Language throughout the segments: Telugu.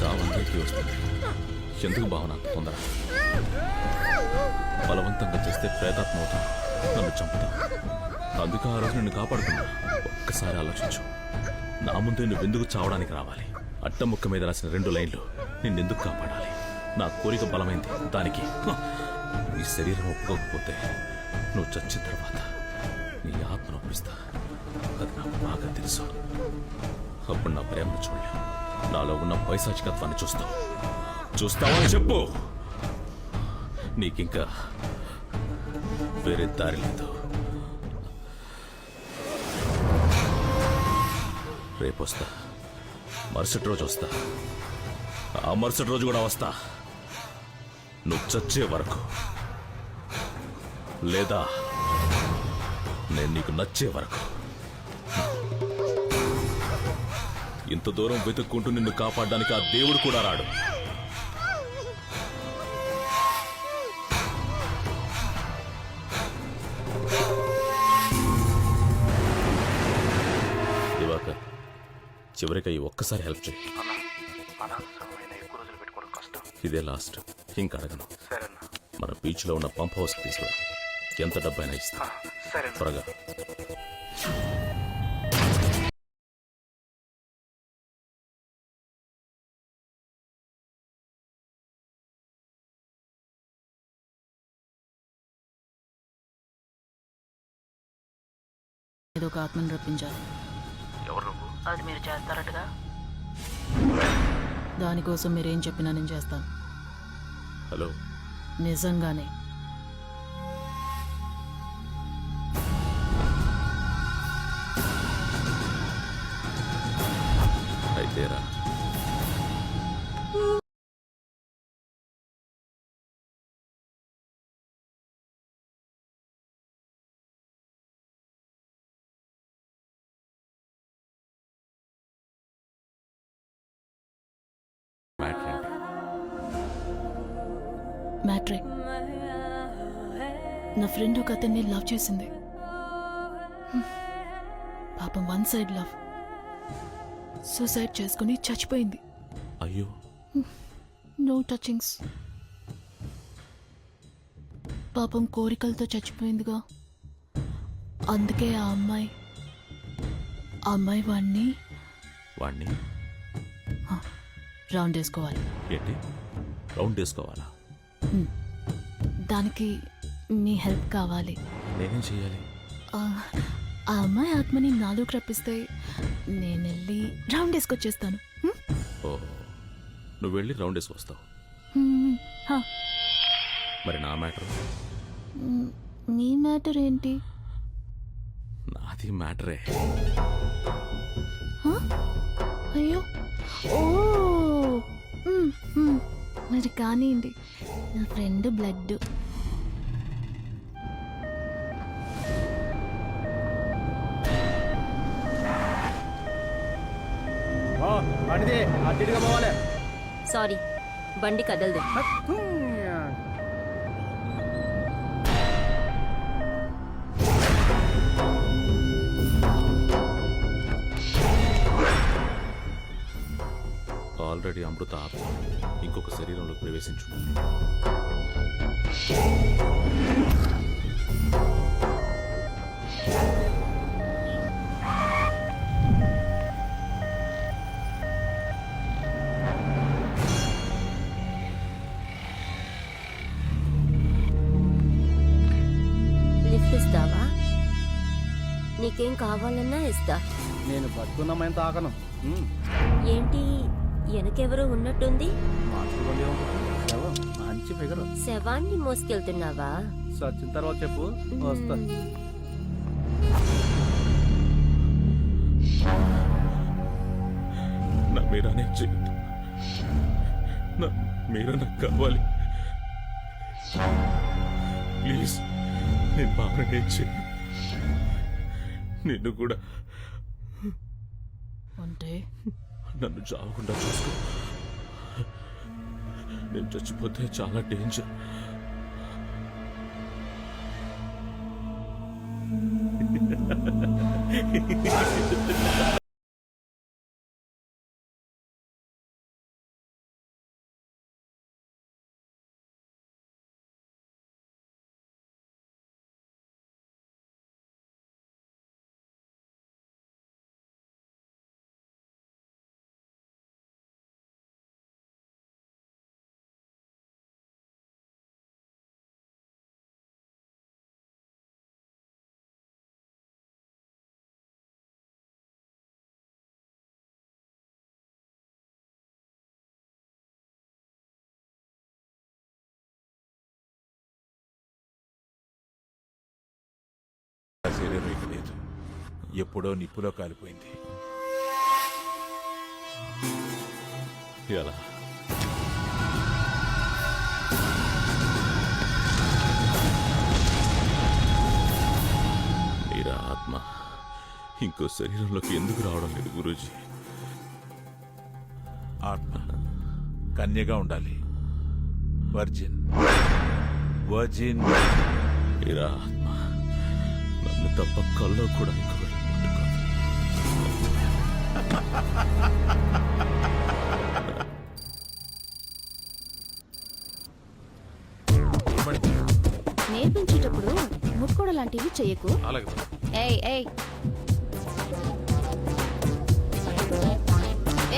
చావందరికీ వస్తుంది. ఎందుకు భావన అంత తొందర? బలవంతంగా చేస్తే ప్రేతాత్మ అవుతాను, నన్ను చంపుతా. అందుకే ఆ రోజు నిన్ను కాపాడుకున్నా. ఒక్కసారి ఆలోచించు, నా ముందే నువ్వెందుకు చావడానికి రావాలి? అట్టముక్క మీద రాసిన 2 లైన్లు నిన్నెందుకు కాపాడాలి? నా కోరిక బలమైంది, దానికి నీ శరీరం ఒప్పుకోకపోతే నువ్వు చచ్చిన తర్వాత నీ ఆత్మను ఒప్పిస్తా. అది నాకు బాగా తెలుసు. అప్పుడు నా ప్రేమను చూడలేవు, నాలో ఉన్న పైశాచికత్వాన్ని చూస్తావా అని చెప్పు. నీకింకా వేరే దారి లేదు. రేపు వస్తా, మరుసటి రోజు వస్తా, ఆ మరుసటి రోజు కూడా వస్తా. నువ్వు చచ్చే వరకు, లేదా నేను నీకు నచ్చే వరకు. ఇంత దూరం వెతుక్కుంటూ నిన్ను కాపాడడానికి ఆ దేవుడు కూడా రాడు. దివాకర్, చివరికి ఒక్కసారి హెల్ప్ చేయి. ఇదే లాస్ట్, ఇంకా అడగను. మన బీచ్లో ఉన్న పంప్ హౌస్ తీసుకురా. ఎంత డబ్బైనా ఇస్తా. త్వరగా. ఏదో ఒక ఆత్మను రప్పించాలి. ఎవరు నువ్వు? అది మీరు చేస్తారటగా. దానికోసం మీరేం చెప్పినా నేను చేస్తాను. హలో, నిజంగానే. అయితేరా. మ్యాట్రే, నా ఫ్రెండ్ ఒక అతన్ని లవ్ చేసింది. పాపం 1 సైడ్ లవ్. సూసైడ్ చేసుకుని చచ్చిపోయింది. అయ్యో. No touchings. పాపం కోరికలతో చచ్చిపోయిందిగా. అందుకే ఆ అమ్మాయి వాణ్ణి రౌండ్ వేసుకోవాలి. ఏంటి రౌండ్ వేసుకోవాలా? దానికి మీ హెల్ప్ కావాలి. నేనేం చెయ్యాలి? ఆ అమ్మాయి ఆత్మని నాలోకి రప్పిస్తే నేను వెళ్ళి రౌండ్ వేసుకొచ్చేస్తాను. ఓహో, నువ్వు వెళ్ళి రౌండ్ వేసుకొస్తావు. మరి నా మ్యాటర్? మీ మ్యాటర్ ఏంటి? నాది మ్యాటరే. అయ్యో, ఓ మరి కానివ్వండి. నా ఫ్రెండ్ బ్లడ్. సారీ, బండి కదలదు. ఆల్రెడీ అమృత ఆత్మ ఇంకొక శరీరంలోకి ప్రవేశించు. లిఫ్ట్ ఇస్తావా? నీకేం కావాలన్నా ఇస్తా. నేను బతుకున్నామైనా తాకను. ఏంటి వెనకెవరో ఉన్నట్టుంది? మంచి ఫిగర్. శవాన్ని మోసుకెళ్తున్నావా? సచిన తర్వాత చెప్పు, వస్తా. నా మీరానే చేయొద్దు. నా మీరా నాకు కావాలి. ప్లీజ్, నేను బాగానే చెయ్యి. నిన్ను కూడా అంటే నన్ను చావకుండా చూసుకో. నేను చచ్చిపోతే చాలా డేంజర్. ఎప్పుడో నిప్పులో కాలిపోయింది. ఎలా? మీరా ఆత్మ ఇంకో శరీరంలోకి ఎందుకు రావడం లేదు గురూజీ? ఆత్మ కన్యగా ఉండాలి. Virgin virgin. మీరా ఆత్మ నన్ను తప్ప కల్లో కూడా ఇంకొకటి ముట్టుకోదు. నేర్పించేటప్పుడు ముట్టుకోవడం లాంటివి చెయ్యకు. ఏయ్ ఏయ్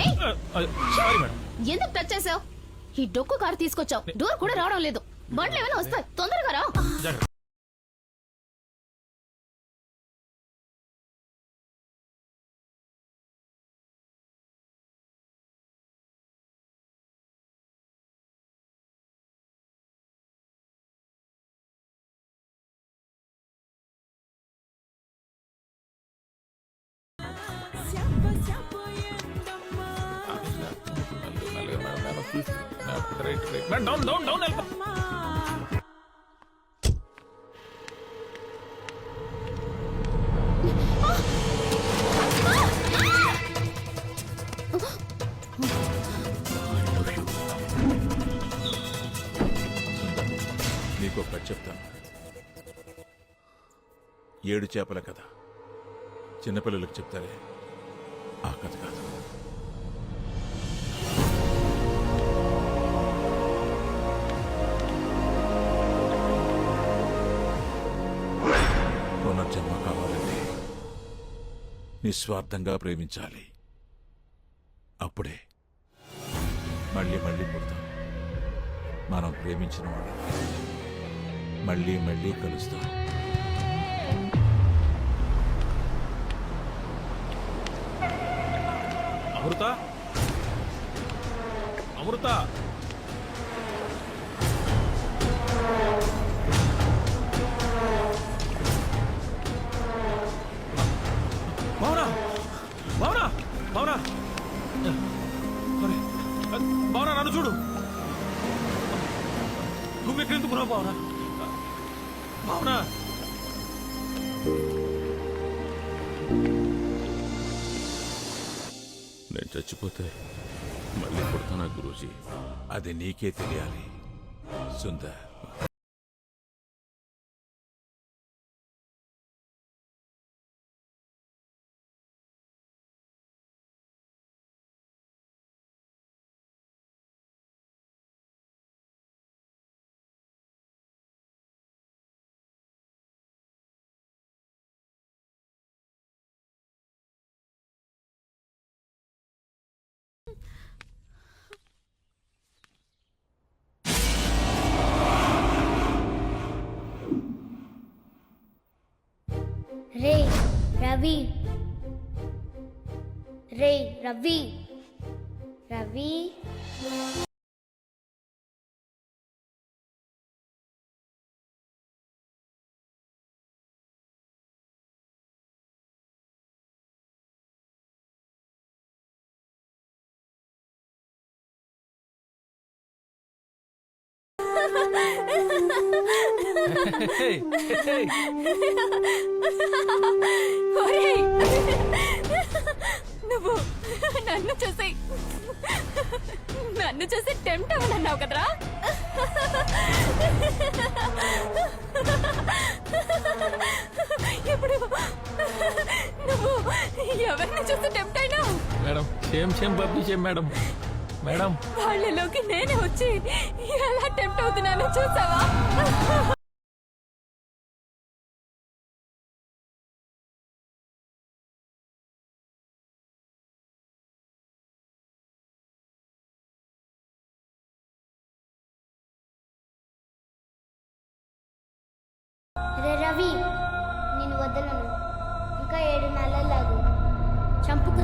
ఏయ్! ఎందుకు టచ్ చేసావు? ఈ డొక్కు కారు తీసుకొచ్చావు, డోర్ కూడా రావడం లేదు. బండ్లు ఏమైనా వస్తాయి, తొందరగా రా. నీకు ఒక కథ చెప్తాను. 7 చేపల కథ. చిన్నపిల్లలకు చెప్తారే, ఆ కథ కాదు. పునర్జన్మ కావాలంటే నిస్వార్థంగా ప్రేమించాలి. అప్పుడే మళ్ళీ మళ్ళీ పుడతాం. మనం ప్రేమించిన వాళ్ళని మళ్ళీ మళ్ళీ కలుస్తాం. అమృత, అమృత, భావనా, భావనా, భావనా, భావనా, నన్ను చూడు. నువ్వెక్కడెందుకున్నావు భావనా? భావనా, నేను చచ్చిపోతే మళ్ళీ పుడతానా గురూజీ? అది నీకే తెలియాలి సుందర్. రే రవి, రే రవి, రవి. ఒరేయ్! నువ్వు నన్ను చూసి టెంప్ట్ అవ్వనన్నావు కదరా? ఇప్పుడు నువ్వు ఎవరిని చూసి టెంప్ట్ అయినావు? మేడం సేమ్ పంపించే మేడం. మేడం వాళ్ళలోకి నేనే వచ్చి ఎలా టెంప్ట్ అవుతున్నానో చూసావా? రే రవి, నేను వదలను. ఇంకా 7 నెలలాగు. చంపుకు